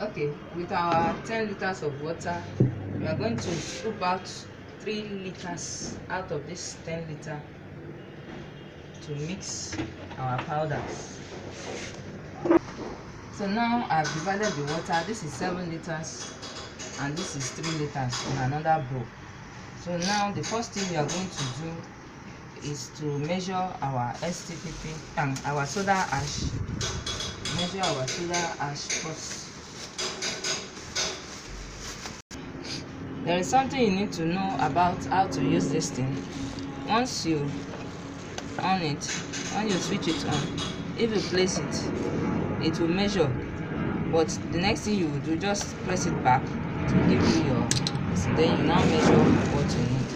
Okay, with our 10 liters of water, we are going to scoop out 3 liters out of this 10 liter to mix our powders. So now I've divided the water. This is 7 liters and this is 3 liters in another bowl. So now the first thing we are going to do is to measure our STPP and our soda ash. Measure our soda ash first. There is something you need to know about how to use this thing. Once you on it, when you switch it on, if you place it, it will measure. But the next thing you will do, just press it back to give you your, then you now measure what you need.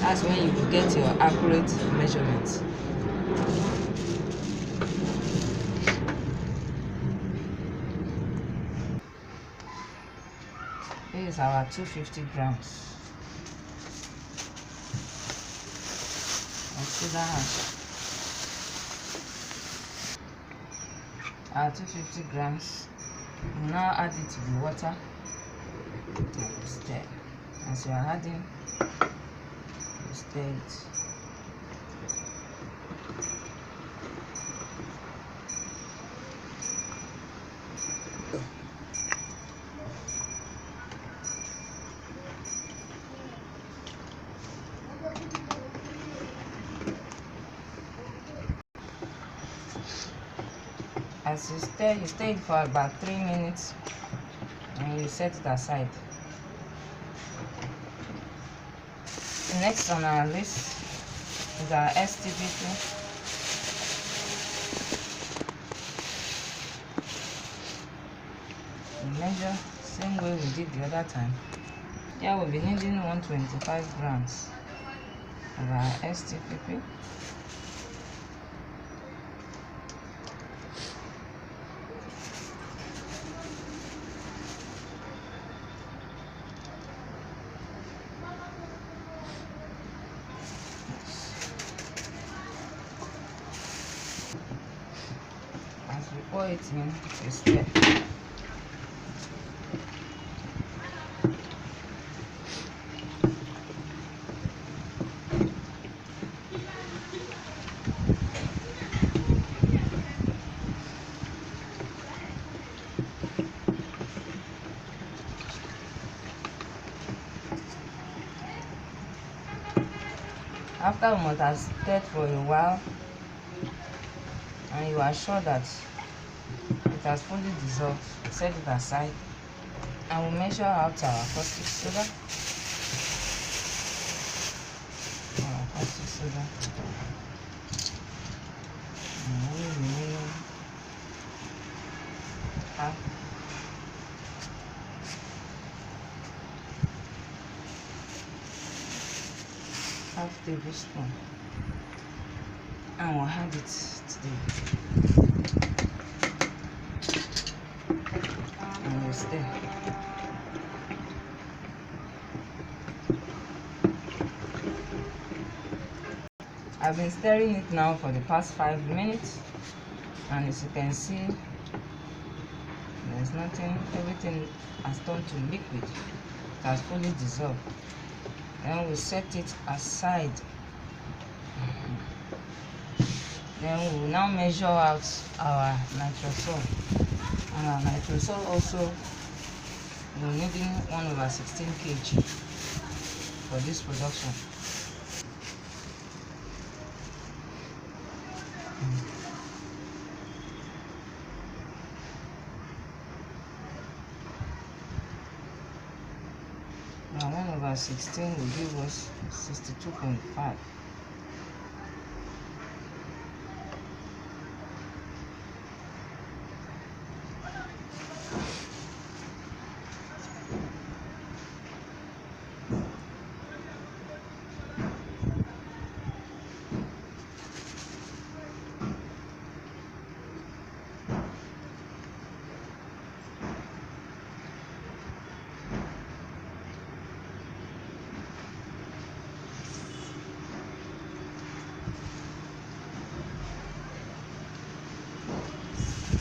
That's when you will get your accurate measurements. This is our 250 grams of soda ash. Our 250 grams, we now add it to the water and stir. As you are adding, you stir it. As you stir it for about 3 minutes and you set it aside. Next on our list is our STPP. We measure same way we did the other time. Here we'll be needing 125 grams of our STPP. As we pour it in, we stir. After we must have stirred for a while and you are sure that it has fully dissolved, set it aside and we'll measure out our caustic soda. Our caustic soda. And we remaining half tablespoon, and we'll add it to and we'll stir. I've been stirring it now for the past 5 minutes, and as you can see, there's nothing, everything has turned to liquid. It has fully dissolved. Then we set it aside. Then we will now measure out our nitrosol. And our nitrosol also, we're needing 1/16 kg for this production. Now 1/16 will give us 62.5.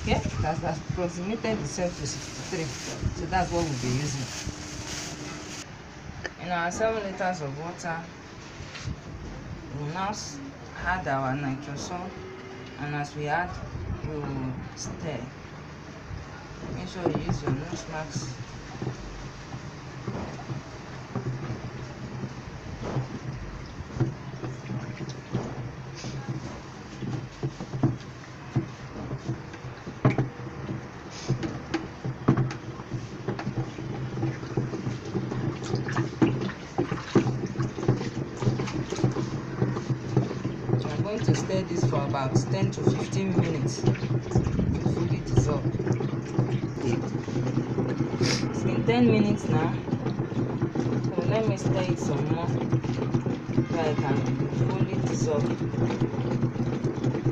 Okay, that's approximated itself to 63. So that's what we'll be using. In our 7 liters of water, we'll now add our nitrosol, and as we add, we will stir. Make sure you use your nose marks. To stir this for about 10 to 15 minutes to fully dissolve. It's been 10 minutes now, so let me stir it some more so I can fully dissolve.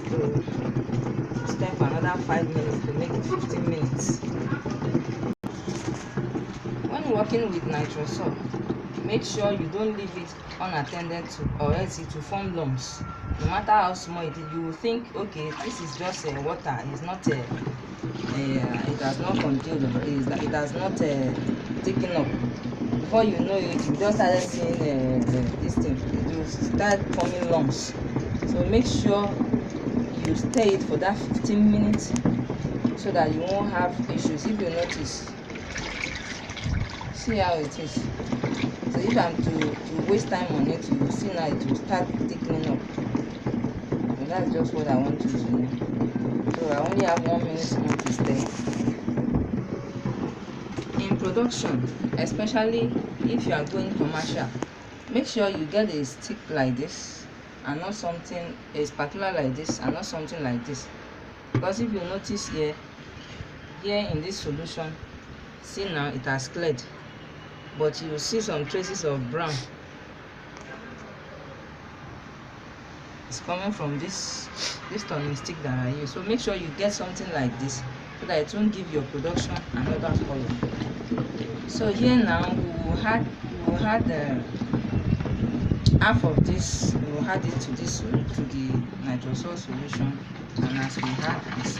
So stir for another 5 minutes to make it 15 minutes. When working with nitrosol, make sure you don't leave it unattended to, or else it will form lumps. No matter how small it is, you will think, okay, this is just water. It's not it has not congealed, it has not taken up. Before you know it, you just started seeing this thing. It will start forming lumps. So make sure you stir it for that 15 minutes so that you won't have issues. If you notice, see how it is. So if I'm to waste time on it, you will see now it will start thickening up. So that's just what I want you to know. So I only have 1 minute more to stir. In production, especially if you are going commercial, make sure you get a stick like this and not something, a spatula like this and not something like this. Because if you notice here in this solution, see now it has cleared, but you will see some traces of brown. It's coming from this turning stick that I use. So make sure you get something like this so that it won't give your production another color. So here now we will add half of this. We will add it to the nitrosol solution, and as we add this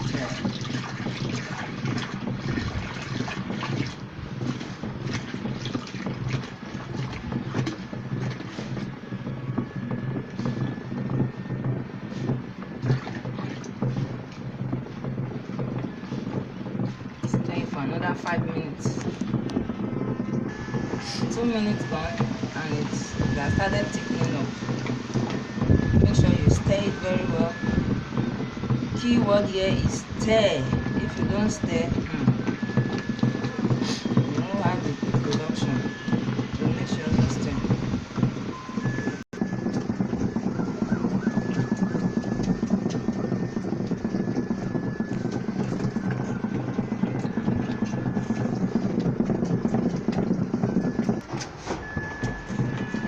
for another 5 minutes. 2 minutes gone, and it has started thickening up. Make sure you stir it very well. Key word here is stir. If you don't stir, you won't have the good production. So make sure you stir.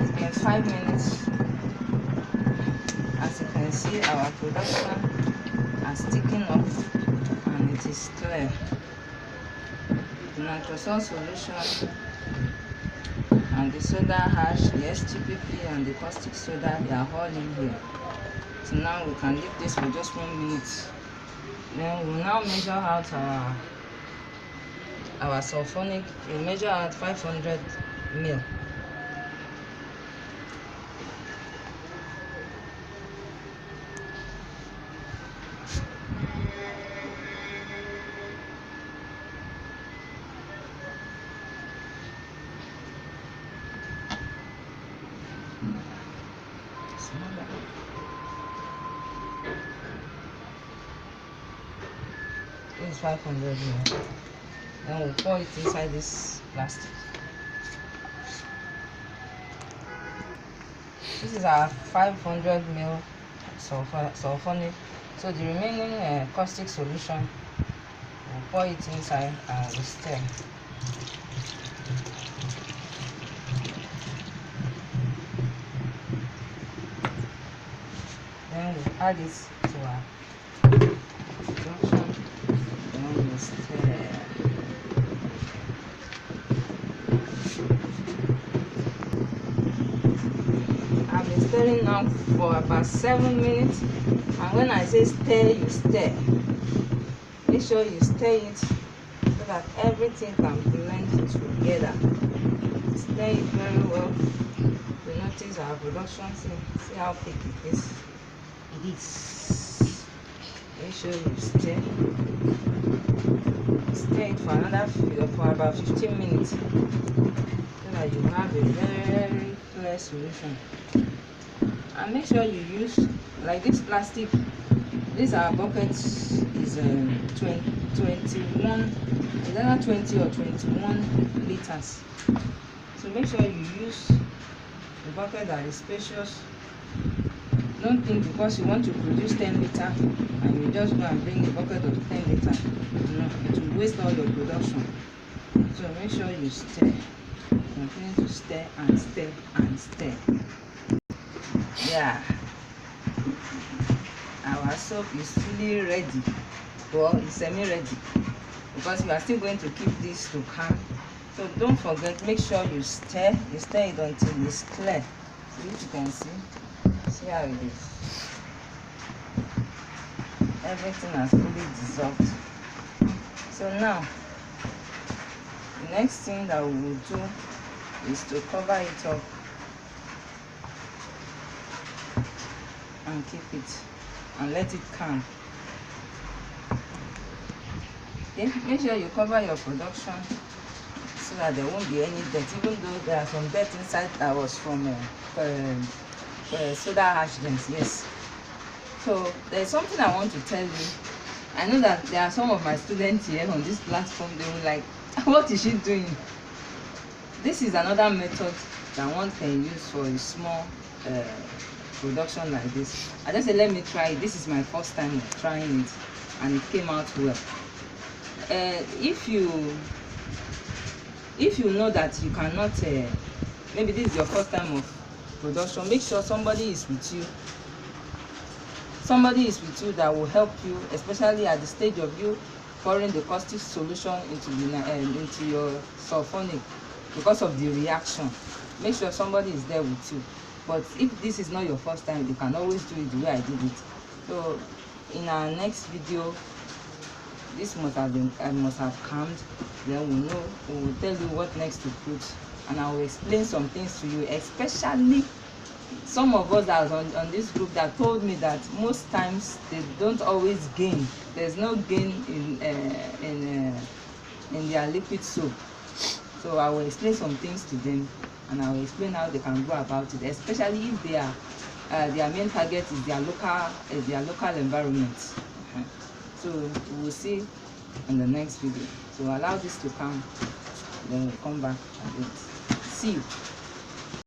It's been 5 minutes. As you can see, our production has thickened up and it is clear. The nitrosol solution and the soda ash, the SGPP and the caustic soda, they are all in here. So now we can leave this for just 1 minute. Then we'll now measure out our sulfonic. We'll measure out 500 ml. This is 500 ml. Then we'll pour it inside this plastic. This is our 500 ml sulfonic. So the remaining caustic solution, we'll pour it inside and we'll stir. Then we'll add it to our production. Then we'll stir. I've been stirring now for about 7 minutes, and when I say stir, you stir. Make sure you stir it so that everything can blend together. Stir it very well. You notice our production, see how thick it is. Make sure you stir it for about 15 minutes so that you have a very clear solution. And make sure you use like this plastic. This our bucket is 21, either 20 or 21 liters. So make sure you use a bucket that is spacious. Don't think because you want to produce 10 liter and you just go and bring a bucket of 10 liter. No, it will waste all your production. So make sure you stir. Continue to stir and stir and stir. Yeah. Our soap is fully ready. Well, it's semi-ready because we are still going to keep this to calm. So don't forget, make sure you stir it until it's clear. So if you can see how it is. Everything has fully dissolved. So now, the next thing that we will do is to cover it up and keep it and let it calm. Okay, make sure you cover your production so that there won't be any dirt, even though there are some dirt inside that was from soda ash dents. Yes. So there's something I want to tell you. I know that there are some of my students here on this platform, they will like, what is she doing? This is another method that one can use for a small production like this. I just said let me try it. This is my first time trying it and it came out well. If you know that you cannot maybe this is your first time of production, make sure somebody is with you that will help you, especially at the stage of you pouring the caustic solution into your sulfonic because of the reaction. Make sure somebody is there with you. But if this is not your first time, you can always do it the way I did it. So in our next video, this must have calmed. Then we will tell you what next to put, and I will explain some things to you, especially some of us that are on this group that told me that most times they don't always gain. There's no gain in their liquid soap. So I will explain some things to them, and I will explain how they can go about it, especially if they are their main target is their local environment. So we will see in the next video. So allow this to come, then we'll come back and see you.